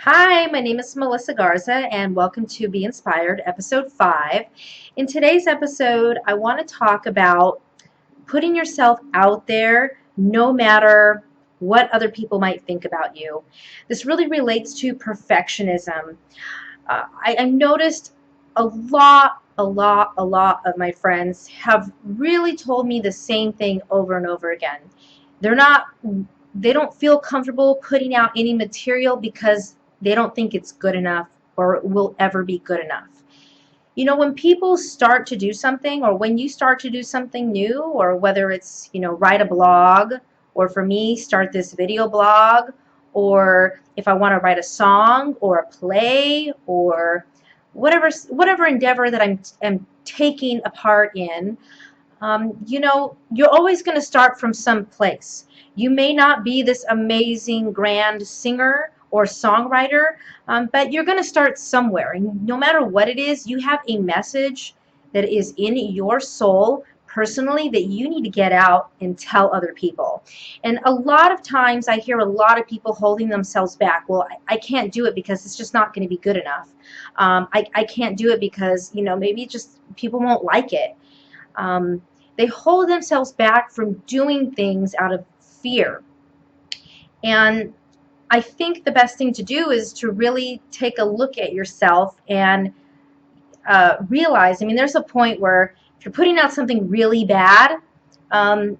Hi, my name is Melissa Garza, and welcome to Be Inspired, episode 5. In today's episode, I want to talk about putting yourself out there no matter what other people might think about you. This really relates to perfectionism. I've noticed a lot of my friends have really told me the same thing over and over again. They're not, they don't feel comfortable putting out any material because they don't think it's good enough or will ever be good enough. When people start to do something, or when you start to do something new, or whether it's, write a blog, or for me, start this video blog, or if I want to write a song or a play or whatever endeavor that I'm taking a part in, you're always going to start from some place. You may not be this amazing grand singer or songwriter, but you're going to start somewhere. And no matter what it is, you have a message that is in your soul personally that you need to get out and tell other people. And a lot of times I hear a lot of people holding themselves back. Well, I can't do it because it's just not going to be good enough. I can't do it because, maybe just people won't like it. Um, they hold themselves back from doing things out of fear. And I think the best thing to do is to really take a look at yourself and realize, there's a point where if you're putting out something really bad, um,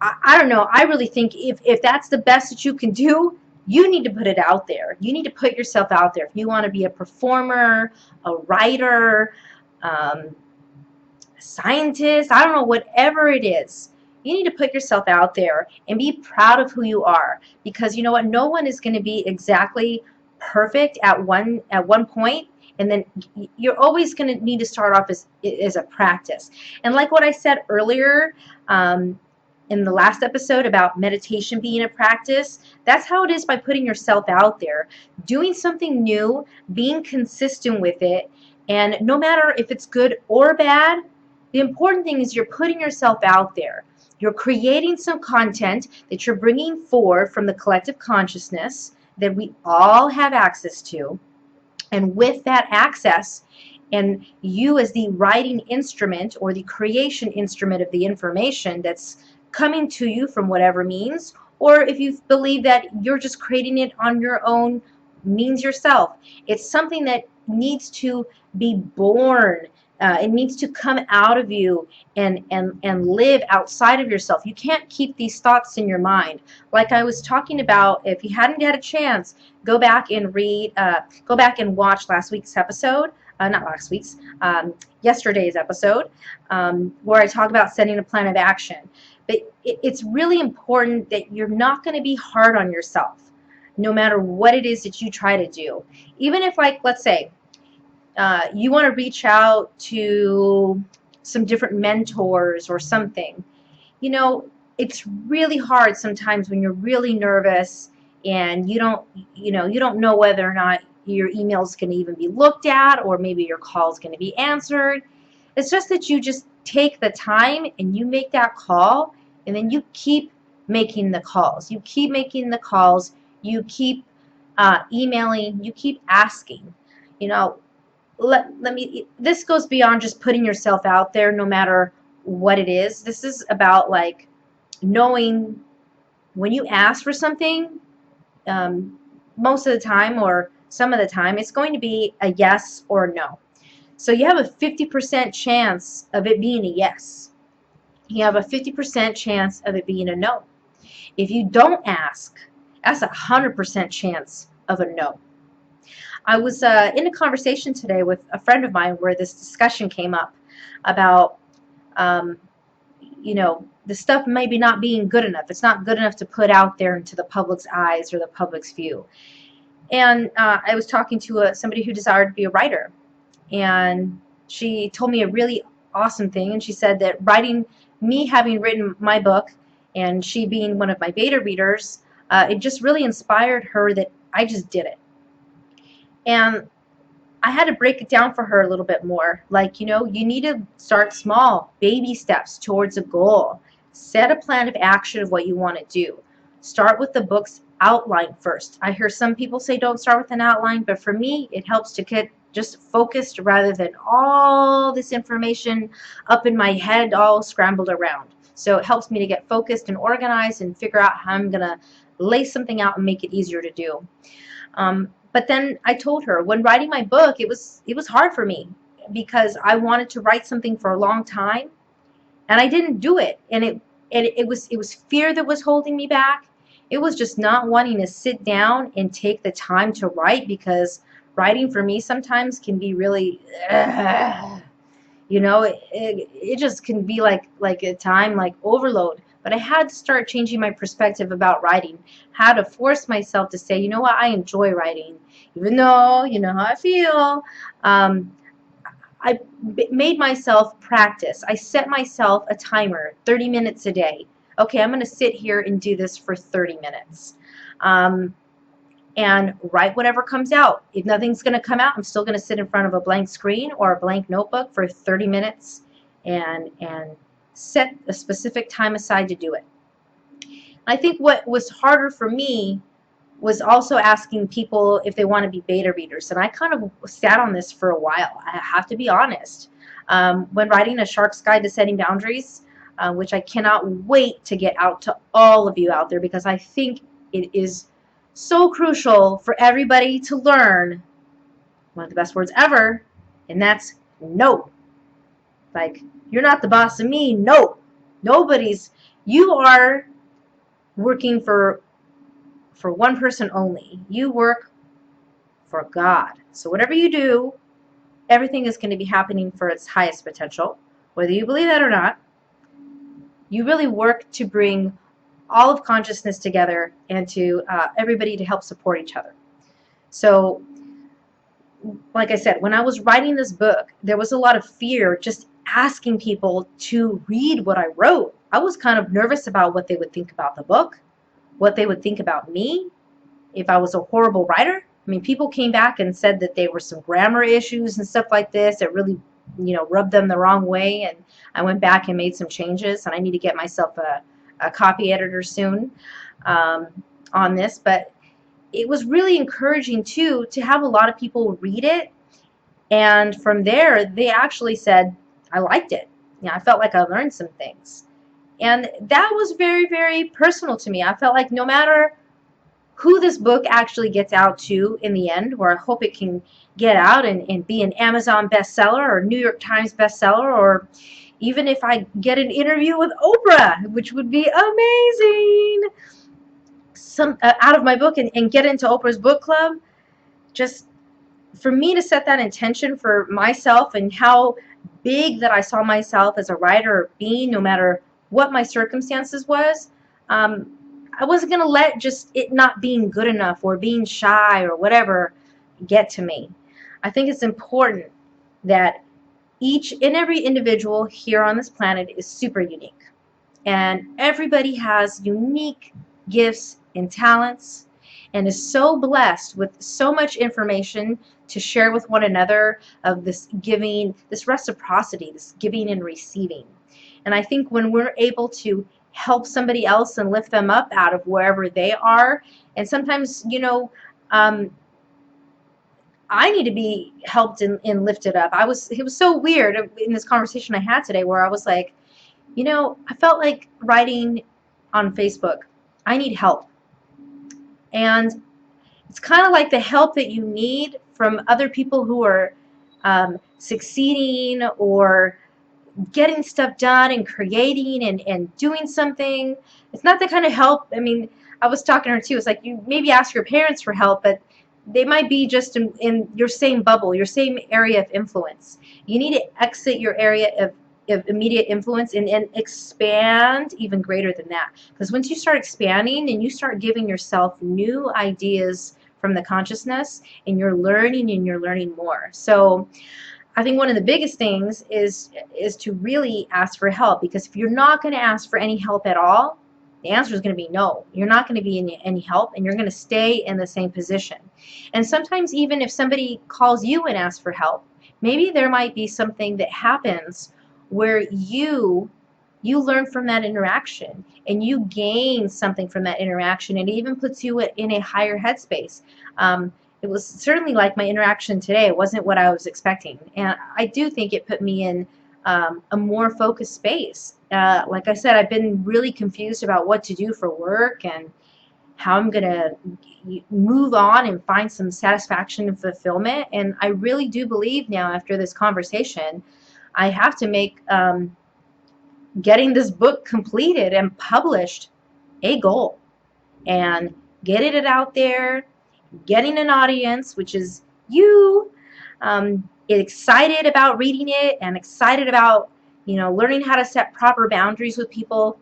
I don't know, I really think if that's the best that you can do, you need to put it out there. You need to put yourself out there. If you want to be a performer, a writer, um, scientist, I don't know, whatever it is, you need to put yourself out there and be proud of who you are, because you know what, no one is going to be exactly perfect at one point, and then you're always going to need to start off as a practice. And like what I said earlier, in the last episode about meditation being a practice, that's how it is by putting yourself out there, doing something new, being consistent with it. And no matter if it's good or bad, the important thing is you're putting yourself out there. You're creating some content that you're bringing forward from the collective consciousness that we all have access to. And with that access, and you as the writing instrument or the creation instrument of the information that's coming to you from whatever means, or if you believe that you're just creating it on your own means yourself, it's something that needs to be born. It needs to come out of you and live outside of yourself. You can't keep these thoughts in your mind. Like I was talking about, if you hadn't had a chance, go back and go back and watch last week's episode, not last week's, yesterday's episode, where I talk about setting a plan of action. But it's really important that you're not going to be hard on yourself, no matter what it is that you try to do. Even if, like, let's say, you want to reach out to some different mentors or something. It's really hard sometimes when you're really nervous and you don't know whether or not your email is going to even be looked at, or maybe your call is going to be answered. It's just that you just take the time and you make that call, and then you keep making the calls. You keep making the calls. You keep emailing. You keep asking. You know, let me, this goes beyond just putting yourself out there no matter what it is. This is about, like, knowing when you ask for something, um, most of the time or some of the time it's going to be a yes or a no. So you have a 50% chance of it being a yes. You have a 50% chance of it being a no. If you don't ask, that's a 100% chance of a no. I was in a conversation today with a friend of mine where this discussion came up about, um, the stuff maybe not being good enough. It's not good enough to put out there into the public's eyes or the public's view. And I was talking to somebody who desired to be a writer. And she told me a really awesome thing. And she said that me having written my book, and she being one of my beta readers, it just really inspired her that I just did it. And I had to break it down for her a little bit more. Like, you need to start small, baby steps towards a goal. Set a plan of action of what you want to do. Start with the books outline first. I hear some people say don't start with an outline, but for me, it helps to get just focused rather than all this information up in my head all scrambled around. So it helps me to get focused and organized and figure out how I'm going to lay something out and make it easier to do. But then I told her when writing my book, it was hard for me because I wanted to write something for a long time and I didn't do it. And it was fear that was holding me back. It was just not wanting to sit down and take the time to write, because writing for me sometimes can be really, it just can be like a time like overload. But I had to start changing my perspective about writing. Had to force myself to say, you know what, I enjoy writing, even though you know how I feel. I made myself practice. I set myself a timer, 30 minutes a day. Okay, I'm going to sit here and do this for 30 minutes. And write whatever comes out. If nothing's going to come out, I'm still going to sit in front of a blank screen or a blank notebook for 30 minutes and set a specific time aside to do it. I think what was harder for me was also asking people if they want to be beta readers. And I kind of sat on this for a while. I have to be honest. When writing A Shark's Guide to Setting Boundaries, which I cannot wait to get out to all of you out there, because I think it is so crucial for everybody to learn one of the best words ever, and that's no. Like, you're not the boss of me. No. You are working for one person only. You work for God. So whatever you do, everything is going to be happening for its highest potential. Whether you believe that or not, you really work to bring all of consciousness together and to everybody to help support each other. So, like I said, when I was writing this book, there was a lot of fear just asking people to read what I wrote. I was kind of nervous about what they would think about the book, what they would think about me, if I was a horrible writer. I mean, people came back and said that there were some grammar issues and stuff like this that really, rubbed them the wrong way. And I went back and made some changes, and I need to get myself a copy editor soon on this. But it was really encouraging, too, to have a lot of people read it. And from there, they actually said, I liked it. I felt like I learned some things. And that was very, very personal to me. I felt like no matter who this book actually gets out to in the end, where I hope it can get out and be an Amazon bestseller or New York Times bestseller, or even if I get an interview with Oprah, which would be amazing, out of my book and get into Oprah's book club, just for me to set that intention for myself and how big that I saw myself as a writer or being, no matter what my circumstances was. I wasn't going to let just it not being good enough or being shy or whatever get to me. I think it's important that each and every individual here on this planet is super unique. And everybody has unique gifts and talents and is so blessed with so much information to share with one another, of this giving, this reciprocity, this giving and receiving. And I think when we're able to help somebody else and lift them up out of wherever they are, and sometimes, I need to be helped and lifted up. It was so weird in this conversation I had today where I was like, I felt like writing on Facebook, I need help. And it's kind of like the help that you need from other people who are succeeding or getting stuff done and creating and doing something. It's not the kind of help. I mean, I was talking to her too. It's like you maybe ask your parents for help, but they might be just in your same bubble, your same area of influence. You need to exit your area of immediate influence and expand even greater than that. Because once you start expanding and you start giving yourself new ideas from the consciousness, and you're learning more. So I think one of the biggest things is to really ask for help, because if you're not going to ask for any help at all, the answer is going to be no. You're not going to be any help, and you're going to stay in the same position. And sometimes even if somebody calls you and asks for help, maybe there might be something that happens where you You learn from that interaction and you gain something from that interaction. And it even puts you in a higher headspace. It was certainly like my interaction today. It wasn't what I was expecting. And I do think it put me in a more focused space. Like I said, I've been really confused about what to do for work and how I'm going to move on and find some satisfaction and fulfillment. And I really do believe now, after this conversation, I have to make getting this book completed and published a goal, and getting it out there, getting an audience, which is you, excited about reading it and excited about, learning how to set proper boundaries with people,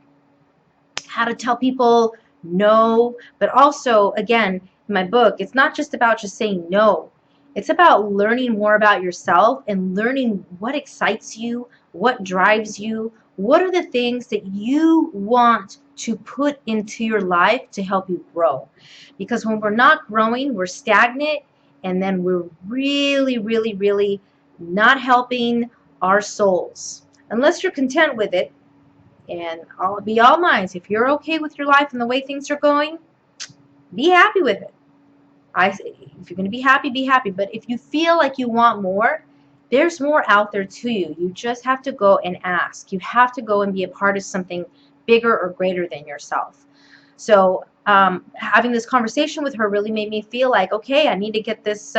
how to tell people no. But also, again, in my book, it's not just about just saying no. It's about learning more about yourself and learning what excites you, what drives you, what are the things that you want to put into your life to help you grow. Because when we're not growing, we're stagnant, and then we're really, really, really not helping our souls. Unless you're content with it, and I'll be all minds. If you're okay with your life and the way things are going, be happy with it. If you're going to be happy, be happy. But if you feel like you want more, there's more out there to you. You just have to go and ask. You have to go and be a part of something bigger or greater than yourself. So having this conversation with her really made me feel like, okay, I need to get this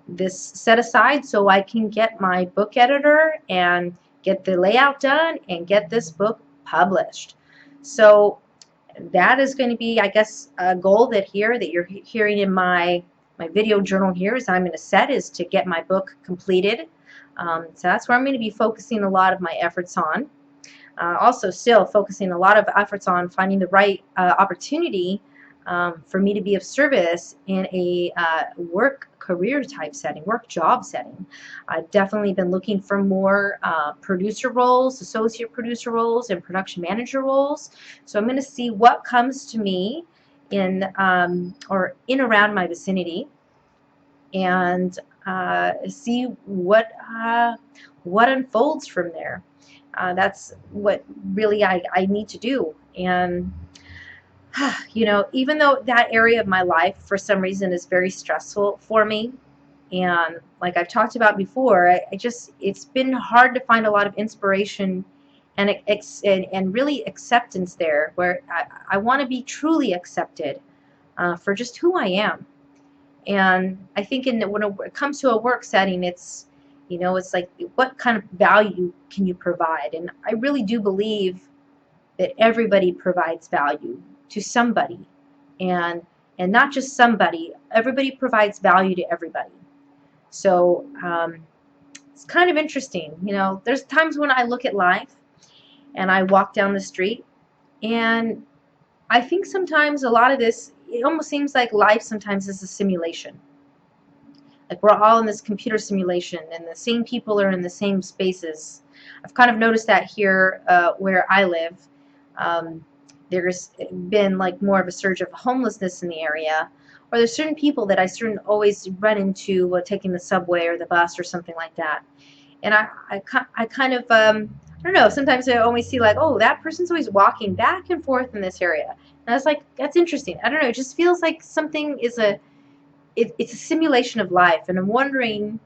this set aside so I can get my book editor and get the layout done and get this book published. So that is going to be, I guess, a goal that you're hearing in my video journal here is I'm going to set is to get my book completed. So that's where I'm going to be focusing a lot of my efforts on. Also still focusing a lot of efforts on finding the right opportunity for me to be of service in a work career type setting, work job setting. I've definitely been looking for more producer roles, associate producer roles, and production manager roles. So I'm going to see what comes to me in or in around my vicinity, and see what unfolds from there. That's what really I need to do. And even though that area of my life for some reason is very stressful for me, and like I've talked about before, it's been hard to find a lot of inspiration and really acceptance there, where I want to be truly accepted for just who I am. And I think when it comes to a work setting, it's like, what kind of value can you provide? And I really do believe that everybody provides value to somebody, and not just somebody. Everybody provides value to everybody. So it's kind of interesting. There's times when I look at life and I walk down the street, and I think sometimes a lot of this, it almost seems like life sometimes is a simulation. Like we're all in this computer simulation, and the same people are in the same spaces. I've kind of noticed that here where I live. There's been like more of a surge of homelessness in the area, or there's certain people that I always run into taking the subway or the bus or something like that. And I kind of, I don't know, sometimes I always see like, oh, that person's always walking back and forth in this area. And I was like, that's interesting. I don't know, it just feels like something is it's a simulation of life. And I'm wondering,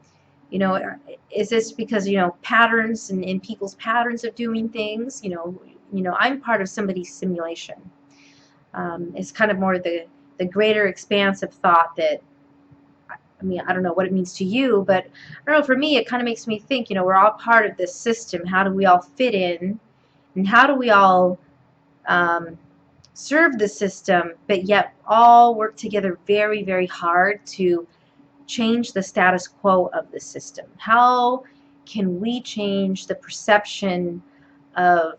is this because, patterns and people's patterns of doing things, I'm part of somebody's simulation. It's kind of more the greater expanse of thought that, I don't know what it means to you, but I don't know, for me, it kind of makes me think, we're all part of this system. How do we all fit in? And how do we all serve the system, but yet all work together very, very hard to change the status quo of the system? How can we change the perception of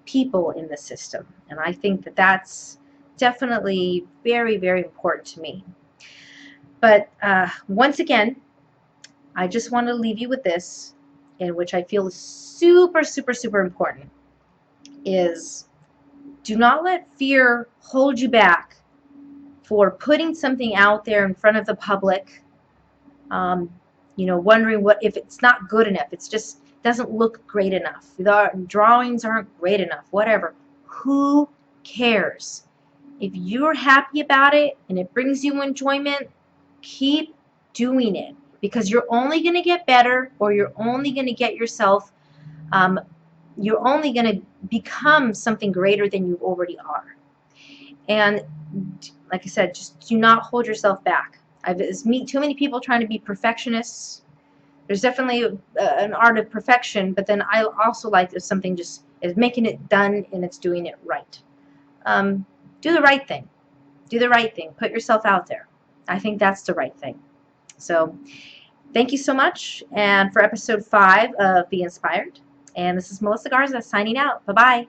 people in the system? And I think that that's definitely very, very important to me. But once again, I just want to leave you with this, in which I feel is super, super, super important, is do not let fear hold you back for putting something out there in front of the public, wondering what if it's not good enough. It's just doesn't look great enough. The drawings aren't great enough, whatever. Who cares? If you're happy about it and it brings you enjoyment, keep doing it, because you're only going to get better, or you're only going to get yourself, you're only going to become something greater than you already are. And like I said, just do not hold yourself back. I've meet too many people trying to be perfectionists. There's definitely an art of perfection, but then I also like if something just is making it done and it's doing it right. Do the right thing. Do the right thing. Put yourself out there. I think that's the right thing. So thank you so much, and for episode 5 of Be Inspired. And this is Melissa Garza signing out. Bye-bye.